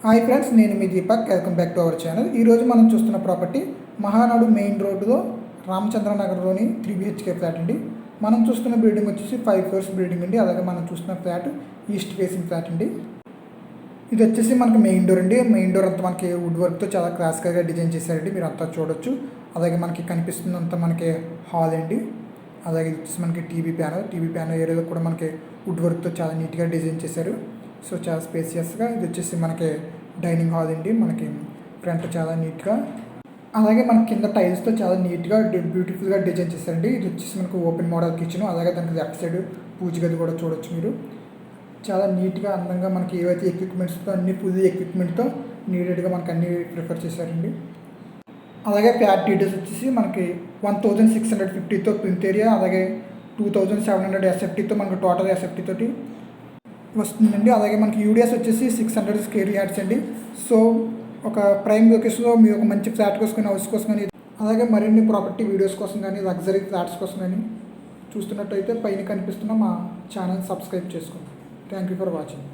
Hi friends, నేను మీ Deepak. Welcome back to our channel. ఈరోజు మనం చూస్తున్న ప్రాపర్టీ మహానాడు మెయిన్ రోడ్డులో రామచంద్రనగర్లోని 3BHK ఫ్లాట్ అండి. మనం చూస్తున్న బిల్డింగ్ వచ్చేసి 5 floors బిల్డింగ్ అండి. అలాగే మనం చూస్తున్న ఫ్లాట్ ఈస్ట్ ఫేసింగ్ ఫ్లాట్ అండి. ఇది వచ్చేసి మనకి మెయిన్ డోర్ అండి. మెయిన్ డోర్ అంతా మనకి వుడ్ వర్క్తో చాలా క్లాసికల్గా డిజైన్ చేశారండి. మీరు అంతా చూడొచ్చు. అలాగే మనకి కనిపిస్తుందంతా మనకి హాల్ అండి. అలాగే ఇది వచ్చేసి మనకి టీవీ ప్యానల్ ఏరియాలో కూడా మనకి వుడ్ వర్క్తో చాలా నీట్గా డిజైన్ చేశారు. సో చాలా స్పేసియస్గా. ఇది వచ్చేసి మనకి డైనింగ్ హాల్ అండి. మనకి ఫ్రంట్ చాలా నీట్గా, అలాగే మనకి కింద టైల్స్తో చాలా నీట్గా బ్యూటిఫుల్గా డిజైన్ చేశారండి. ఇది వచ్చేసి మనకు ఓపెన్ మోడల్ కిచెన్. అలాగే దానికి లెఫ్ట్ సైడ్ పూజ గది కూడా చూడొచ్చు మీరు. చాలా నీట్గా అందంగా మనకి ఏవైతే ఎక్విప్మెంట్స్తో అన్ని ఫుల్ ఎక్విప్మెంట్తో నీడెడ్గా మనకు అన్ని ప్రిఫర్ చేశారండి. అలాగే ఫ్లాట్ డీటెయిల్స్ వచ్చేసి మనకి 1650తో ప్రింట్ ఏరియా, అలాగే 2700 SFTతో మనకు టోటల్ SFT తోటి వస్తుందండి. అలాగే మనకి యూడిఎస్ వచ్చేసి 600 square yards అండి. సో ఒక ప్రైమ్ లొకేషన్లో మీరు ఒక మంచి ఫ్లాట్ కోసం కానీ హౌస్ కోసం కానీ, అలాగే మరిన్ని ప్రాపర్టీ వీడియోస్ కోసం కానీ లగ్జరీ ఫ్లాట్స్ కోసం కానీ చూస్తున్నట్టయితే పైన కనిపిస్తున్న మా ఛానల్ సబ్స్క్రైబ్ చేసుకోండి. Thank you for watching.